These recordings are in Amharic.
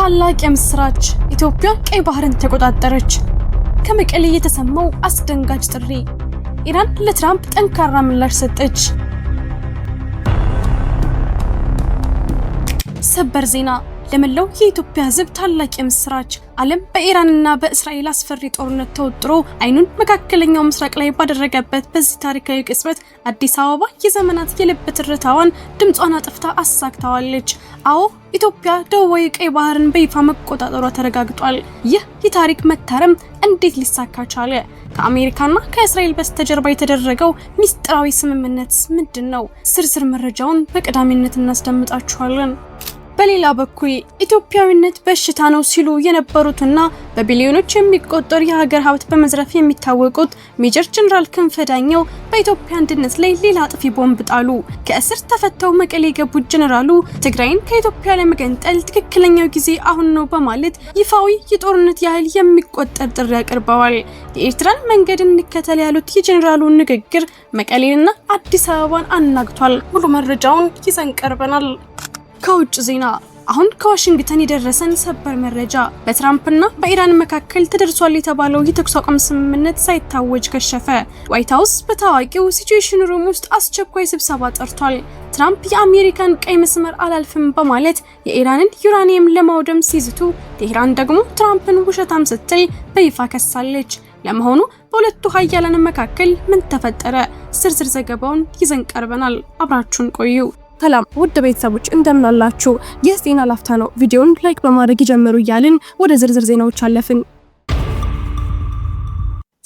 ታላቅ የምስራች! ኢትዮጵያ ቀይ ባህርን ተቆጣጠረች። ከመቀሌ የተሰማው አስደንጋጭ ጥሪ። ኢራን ለትራምፕ ጠንካራ ምላሽ ሰጠች። ሰበር ዜና! ለመላው የኢትዮጵያ ሕዝብ ታላቅ የምስራች! ዓለም በኢራንና በእስራኤል አስፈሪ ጦርነት ተወጥሮ አይኑን መካከለኛው ምስራቅ ላይ ባደረገበት በዚህ ታሪካዊ ቅጽበት አዲስ አበባ የዘመናት የልብ ትርታዋን ድምጿን አጥፍታ አሳክታዋለች። አዎ ኢትዮጵያ ደቡባዊ ቀይ ባህርን በይፋ መቆጣጠሯ ተረጋግጧል። ይህ የታሪክ መታረም እንዴት ሊሳካ ቻለ? ከአሜሪካና ከእስራኤል በስተጀርባ የተደረገው ሚስጥራዊ ስምምነት ምንድነው? ዝርዝር መረጃውን በቀዳሚነት እናስደምጣችኋለን። በሌላ በኩል ኢትዮጵያዊነት በሽታ ነው ሲሉ የነበሩትና በቢሊዮኖች የሚቆጠር የሀገር ሀብት በመዝረፍ የሚታወቁት ሜጀር ጀነራል ክንፈ ዳኘው በኢትዮጵያ አንድነት ላይ ሌላ አጥፊ ቦምብ ጣሉ። ከእስር ተፈተው መቀሌ የገቡት ጀነራሉ ትግራይን ከኢትዮጵያ ለመገንጠል ትክክለኛው ጊዜ አሁን ነው በማለት ይፋዊ የጦርነት ያህል የሚቆጠር ጥሪ አቅርበዋል። የኤርትራን መንገድ እንከተል ያሉት የጀነራሉ ንግግር መቀሌንና አዲስ አበባን አናግቷል። ሙሉ መረጃውን ይዘን ቀርበናል። ከውጭ ዜና አሁን ከዋሽንግተን የደረሰን ሰበር መረጃ በትራምፕና በኢራን መካከል ተደርሷል የተባለው የተኩስ አቁም ስምምነት ሳይታወጅ ከሸፈ። ዋይት ሃውስ በታዋቂው ሲቹዌሽን ሩም ውስጥ አስቸኳይ ስብሰባ ጠርቷል። ትራምፕ የአሜሪካን ቀይ መስመር አላልፍም በማለት የኢራንን ዩራኒየም ለማውደም ሲዝቱ፣ ቴህራን ደግሞ ትራምፕን ውሸታም ስትል በይፋ ከሳለች። ለመሆኑ በሁለቱ ሀያላን መካከል ምን ተፈጠረ? ዝርዝር ዘገባውን ይዘን ቀርበናል። አብራችሁን ቆዩ። ሰላም ውድ ቤተሰቦች እንደምን አላችሁ? ይህ ዜና ላፍታ ነው። ቪዲዮውን ላይክ በማድረግ ይጀምሩ እያልን ወደ ዝርዝር ዜናዎች አለፍን።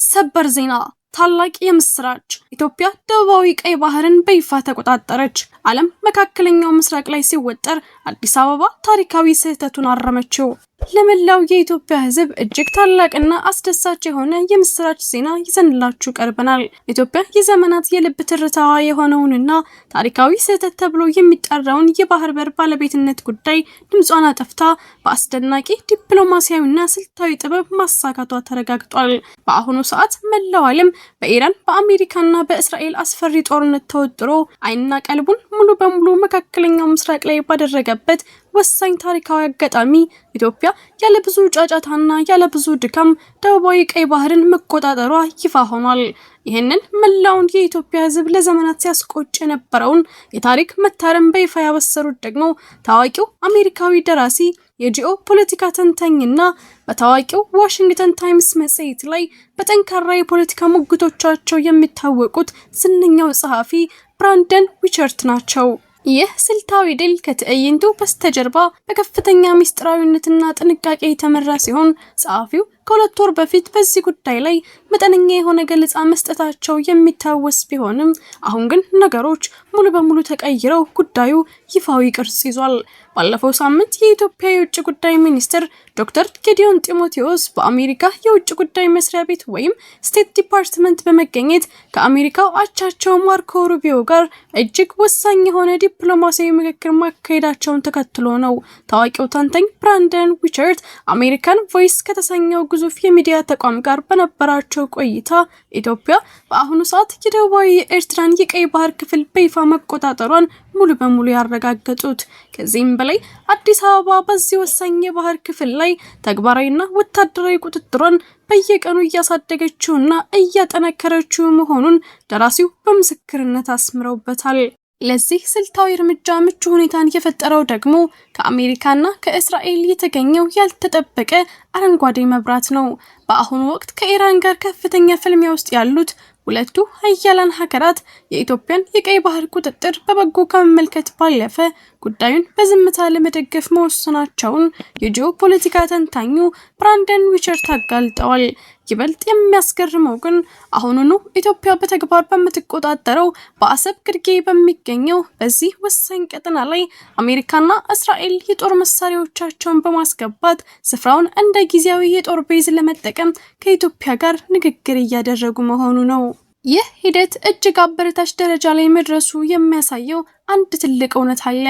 ሰበር ዜና! ታላቅ የምስራች! ኢትዮጵያ ደቡባዊ ቀይ ባህርን በይፋ ተቆጣጠረች። ዓለም መካከለኛው ምስራቅ ላይ ሲወጠር አዲስ አበባ ታሪካዊ ስህተቱን አረመችው። ለመላው የኢትዮጵያ ሕዝብ እጅግ ታላቅና አስደሳች የሆነ የምስራች ዜና ይዘንላችሁ ቀርበናል። ኢትዮጵያ የዘመናት የልብ ትርታዋ የሆነውንና ታሪካዊ ስህተት ተብሎ የሚጠራውን የባህር በር ባለቤትነት ጉዳይ ድምጿን አጠፍታ በአስደናቂ ዲፕሎማሲያዊና ስልታዊ ጥበብ ማሳካቷ ተረጋግጧል። በአሁኑ ሰዓት መላው ዓለም በኢራን በአሜሪካና በእስራኤል አስፈሪ ጦርነት ተወጥሮ አይንና ቀልቡን ሙሉ በሙሉ መካከለኛው ምስራቅ ላይ ባደረገበት ወሳኝ ታሪካዊ አጋጣሚ ኢትዮጵያ ያለ ብዙ ጫጫታና ያለ ብዙ ድካም ደቡባዊ ቀይ ባህርን መቆጣጠሯ ይፋ ሆኗል። ይህንን መላውን የኢትዮጵያ ሕዝብ ለዘመናት ሲያስቆጭ የነበረውን የታሪክ መታረም በይፋ ያበሰሩት ደግሞ ታዋቂው አሜሪካዊ ደራሲ የጂኦ ፖለቲካ ተንታኝና በታዋቂው ዋሽንግተን ታይምስ መጽሔት ላይ በጠንካራ የፖለቲካ ሙግቶቻቸው የሚታወቁት ዝነኛው ጸሐፊ ብራንደን ዊቸርት ናቸው። ይህ ስልታዊ ድል ከትዕይንቱ በስተጀርባ በከፍተኛ ሚስጥራዊነትና ጥንቃቄ የተመራ ሲሆን ጸሐፊው ከሁለት ወር በፊት በዚህ ጉዳይ ላይ መጠነኛ የሆነ ገለጻ መስጠታቸው የሚታወስ ቢሆንም አሁን ግን ነገሮች ሙሉ በሙሉ ተቀይረው ጉዳዩ ይፋዊ ቅርጽ ይዟል። ባለፈው ሳምንት የኢትዮጵያ የውጭ ጉዳይ ሚኒስትር ዶክተር ጌዲዮን ጢሞቴዎስ በአሜሪካ የውጭ ጉዳይ መስሪያ ቤት ወይም ስቴት ዲፓርትመንት በመገኘት ከአሜሪካው አቻቸው ማርኮ ሩቢዮ ጋር እጅግ ወሳኝ የሆነ ዲፕሎማሲያዊ ምክክር ማካሄዳቸውን ተከትሎ ነው። ታዋቂው ተንታኝ ብራንደን ዊቸርት አሜሪካን ቮይስ ከተሰኘው ግዙፍ የሚዲያ ተቋም ጋር በነበራቸው ቆይታ ኢትዮጵያ በአሁኑ ሰዓት የደቡባዊ ኤርትራን የቀይ ባህር ክፍል በይፋ መቆጣጠሯን ሙሉ በሙሉ ያረጋገጡት። ከዚህም በላይ አዲስ አበባ በዚህ ወሳኝ የባህር ክፍል ላይ ተግባራዊና ወታደራዊ ቁጥጥሯን በየቀኑ እያሳደገችውና እያጠነከረችው መሆኑን ደራሲው በምስክርነት አስምረውበታል። ለዚህ ስልታዊ እርምጃ ምቹ ሁኔታን የፈጠረው ደግሞ ከአሜሪካና ከእስራኤል የተገኘው ያልተጠበቀ አረንጓዴ መብራት ነው። በአሁኑ ወቅት ከኢራን ጋር ከፍተኛ ፍልሚያ ውስጥ ያሉት ሁለቱ ሀያላን ሀገራት የኢትዮጵያን የቀይ ባህር ቁጥጥር በበጎ ከመመልከት ባለፈ ጉዳዩን በዝምታ ለመደገፍ መወሰናቸውን የጂኦ ፖለቲካ ተንታኙ ብራንደን ዊቸርት አጋልጠዋል። ይበልጥ የሚያስገርመው ግን አሁኑኑ ኢትዮጵያ በተግባር በምትቆጣጠረው በአሰብ ግርጌ በሚገኘው በዚህ ወሳኝ ቀጠና ላይ አሜሪካና እስራኤል የጦር መሳሪያዎቻቸውን በማስገባት ስፍራውን እንደ ጊዜያዊ የጦር ቤዝ ለመጠቀም ከኢትዮጵያ ጋር ንግግር እያደረጉ መሆኑ ነው። ይህ ሂደት እጅግ አበረታች ደረጃ ላይ መድረሱ የሚያሳየው አንድ ትልቅ እውነት አለ።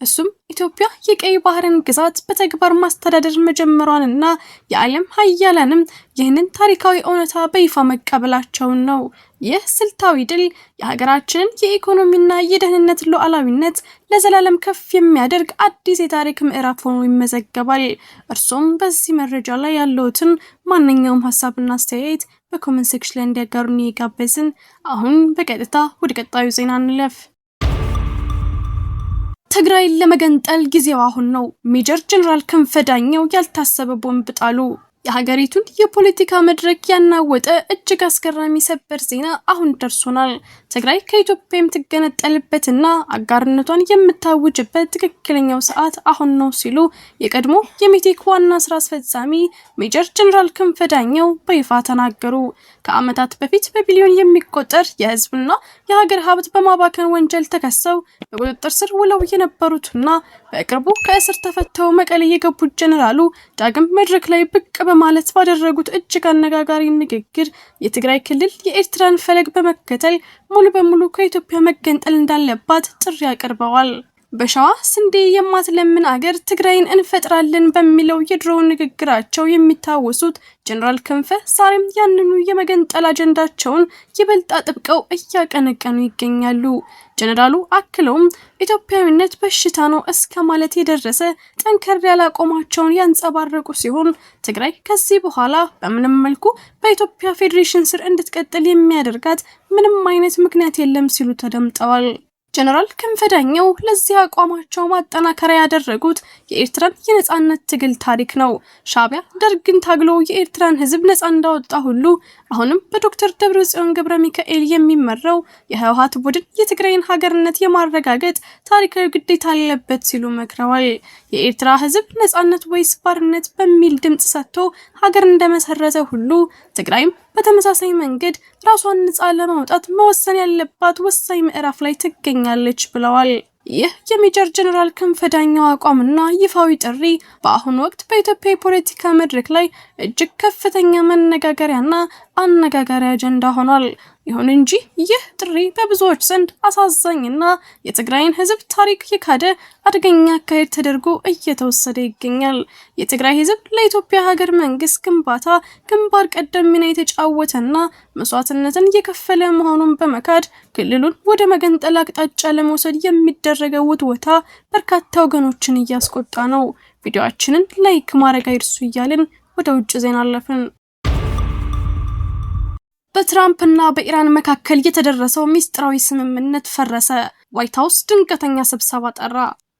እሱም ኢትዮጵያ የቀይ ባህርን ግዛት በተግባር ማስተዳደር መጀመሯንና የዓለም ሀያላንም ይህንን ታሪካዊ እውነታ በይፋ መቀበላቸውን ነው። ይህ ስልታዊ ድል የሀገራችንን የኢኮኖሚና የደህንነት ሉዓላዊነት ለዘላለም ከፍ የሚያደርግ አዲስ የታሪክ ምዕራፍ ሆኖ ይመዘገባል። እርሶም በዚህ መረጃ ላይ ያለውትን ማንኛውም ሀሳብና አስተያየት በኮሜንት ሴክሽን ላይ እንዲያጋሩን እየጋበዝን አሁን በቀጥታ ወደ ቀጣዩ ዜና እንለፍ። ትግራይን ለመገንጠል ጊዜው አሁን ነው። ሜጀር ጀነራል ክንፈ ዳኘው ያልታሰበ ቦምብ ጣሉ። የሀገሪቱን የፖለቲካ መድረክ ያናወጠ እጅግ አስገራሚ ሰበር ዜና አሁን ደርሶናል። ትግራይ ከኢትዮጵያ የምትገነጠልበትና አጋርነቷን የምታውጅበት ትክክለኛው ሰዓት አሁን ነው ሲሉ የቀድሞ የሜቴክ ዋና ስራ አስፈጻሚ ሜጀር ጀነራል ክንፈ ዳኘው በይፋ ተናገሩ። ከዓመታት በፊት በቢሊዮን የሚቆጠር የህዝብና የሀገር ሀብት በማባከን ወንጀል ተከሰው በቁጥጥር ስር ውለው የነበሩትና በቅርቡ ከእስር ተፈተው መቀሌ የገቡት ጀነራሉ ዳግም መድረክ ላይ ብቅ በማለት ባደረጉት እጅግ አነጋጋሪ ንግግር የትግራይ ክልል የኤርትራን ፈለግ በመከተል ሙሉ በሙሉ ከኢትዮጵያ መገንጠል እንዳለባት ጥሪ አቅርበዋል። በሸዋ ስንዴ የማትለምን አገር ትግራይን እንፈጥራለን በሚለው የድሮው ንግግራቸው የሚታወሱት ጀነራል ክንፈ ዛሬም ያንኑ የመገንጠል አጀንዳቸውን ይበልጥ አጥብቀው እያቀነቀኑ ይገኛሉ። ጀነራሉ አክለውም ኢትዮጵያዊነት በሽታ ነው እስከ ማለት የደረሰ ጠንከር ያለ አቋማቸውን ያንጸባረቁ ሲሆን ትግራይ ከዚህ በኋላ በምንም መልኩ በኢትዮጵያ ፌዴሬሽን ስር እንድትቀጥል የሚያደርጋት ምንም አይነት ምክንያት የለም ሲሉ ተደምጠዋል። ጀነራል ክንፈ ዳኘው ለዚህ አቋማቸው ማጠናከሪያ ያደረጉት የኤርትራን የነጻነት ትግል ታሪክ ነው። ሻዕቢያ ደርግን ታግሎ የኤርትራን ሕዝብ ነጻ እንዳወጣ ሁሉ አሁንም በዶክተር ደብረጽዮን ገብረ ሚካኤል የሚመራው የህወሓት ቡድን የትግራይን ሀገርነት የማረጋገጥ ታሪካዊ ግዴታ አለበት ሲሉ መክረዋል። የኤርትራ ሕዝብ ነጻነት ወይስ ባርነት በሚል ድምጽ ሰጥቶ ሀገር እንደመሰረተ ሁሉ ትግራይም በተመሳሳይ መንገድ ራሷን ነጻ ለማውጣት መወሰን ያለባት ወሳኝ ምዕራፍ ላይ ትገኛለች ብለዋል። ይህ የሜጀር ጀነራል ክንፈ ዳኘው አቋምና ይፋዊ ጥሪ በአሁኑ ወቅት በኢትዮጵያ የፖለቲካ መድረክ ላይ እጅግ ከፍተኛ መነጋገሪያና አነጋጋሪ አጀንዳ ሆኗል። ይሁን እንጂ ይህ ጥሪ በብዙዎች ዘንድ አሳዛኝና የትግራይን ህዝብ ታሪክ የካደ አደገኛ አካሄድ ተደርጎ እየተወሰደ ይገኛል። የትግራይ ህዝብ ለኢትዮጵያ ሀገር መንግስት ግንባታ ግንባር ቀደም ሚና የተጫወተና መስዋዕትነትን የከፈለ መሆኑን በመካድ ክልሉን ወደ መገንጠል አቅጣጫ ለመውሰድ የሚደረገው ውትወታ በርካታ ወገኖችን እያስቆጣ ነው። ቪዲዮአችንን ላይክ ማድረግ አይርሱ እያልን ወደ ውጭ ዜና አለፍን። በትራምፕ እና በኢራን መካከል የተደረሰው ሚስጥራዊ ስምምነት ፈረሰ። ዋይት ሃውስ ድንገተኛ ስብሰባ ጠራ።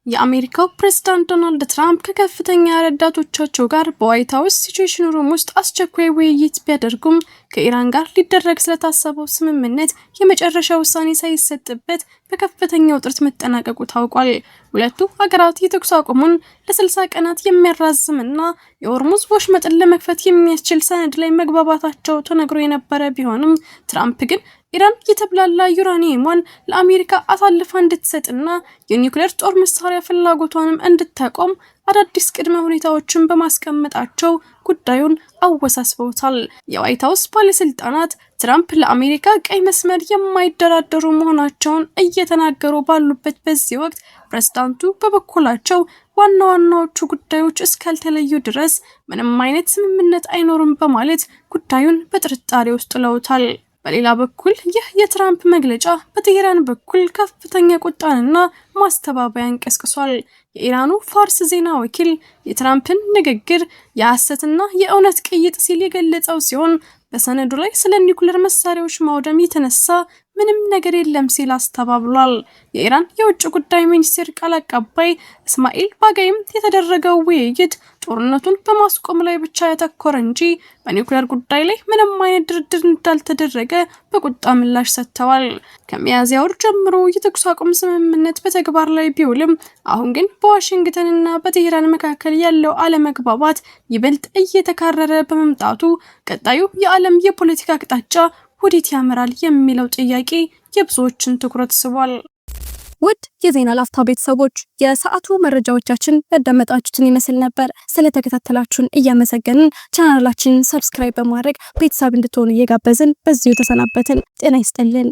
የአሜሪካው ፕሬዝዳንት ዶናልድ ትራምፕ ከከፍተኛ ረዳቶቻቸው ጋር በዋይት ሃውስ ሲቹዌሽን ሩም ውስጥ አስቸኳይ ውይይት ቢያደርጉም ከኢራን ጋር ሊደረግ ስለታሰበው ስምምነት የመጨረሻ ውሳኔ ሳይሰጥበት በከፍተኛ ውጥረት መጠናቀቁ ታውቋል። ሁለቱ ሀገራት የተኩስ አቁሙን ለ60 ቀናት የሚያራዝምና የሆርሙዝ ወሽመጥን ለመክፈት የሚያስችል ሰነድ ላይ መግባባታቸው ተነግሮ የነበረ ቢሆንም ትራምፕ ግን ኢራን የተብላላ ዩራኒየሟን ለአሜሪካ አሳልፋ እንድትሰጥና የኒውክሌር ጦር መሳሪያ ፍላጎቷንም እንድታቆም አዳዲስ ቅድመ ሁኔታዎችን በማስቀመጣቸው ጉዳዩን አወሳስበውታል። የዋይት ሃውስ ባለስልጣናት ትራምፕ ለአሜሪካ ቀይ መስመር የማይደራደሩ መሆናቸውን እየተናገሩ ባሉበት በዚህ ወቅት ፕሬዝዳንቱ በበኩላቸው ዋና ዋናዎቹ ጉዳዮች እስካልተለዩ ድረስ ምንም አይነት ስምምነት አይኖርም በማለት ጉዳዩን በጥርጣሬ ውስጥ ጥለውታል። በሌላ በኩል ይህ የትራምፕ መግለጫ በቴህራን በኩል ከፍተኛ ቁጣንና ማስተባበያን ቀስቅሷል። የኢራኑ ፋርስ ዜና ወኪል የትራምፕን ንግግር የሐሰትና የእውነት ቅይጥ ሲል የገለጸው ሲሆን በሰነዱ ላይ ስለ ኒውክሌር መሳሪያዎች ማውደም የተነሳ ምንም ነገር የለም ሲል አስተባብሏል። የኢራን የውጭ ጉዳይ ሚኒስቴር ቃል አቀባይ እስማኤል ባጋይም የተደረገው ውይይት ጦርነቱን በማስቆም ላይ ብቻ ያተኮረ እንጂ በኒውክሌር ጉዳይ ላይ ምንም አይነት ድርድር እንዳልተደረገ በቁጣ ምላሽ ሰጥተዋል። ከሚያዝያ ወር ጀምሮ የተኩስ አቁም ስምምነት በተግባር ላይ ቢውልም አሁን ግን በዋሽንግተንና በቴህራን መካከል ያለው አለመግባባት ይበልጥ እየተካረረ በመምጣቱ ቀጣዩ የዓለም የፖለቲካ አቅጣጫ ወዴት ያመራል የሚለው ጥያቄ የብዙዎችን ትኩረት ስቧል። ውድ የዜና ላፍታ ቤተሰቦች የሰዓቱ መረጃዎቻችን ያዳመጣችሁትን ይመስል ነበር። ስለተከታተላችሁን እያመሰገንን ቻናላችንን ሰብስክራይብ በማድረግ ቤተሰብ እንድትሆኑ እየጋበዝን በዚሁ ተሰናበትን። ጤና ይስጥልን።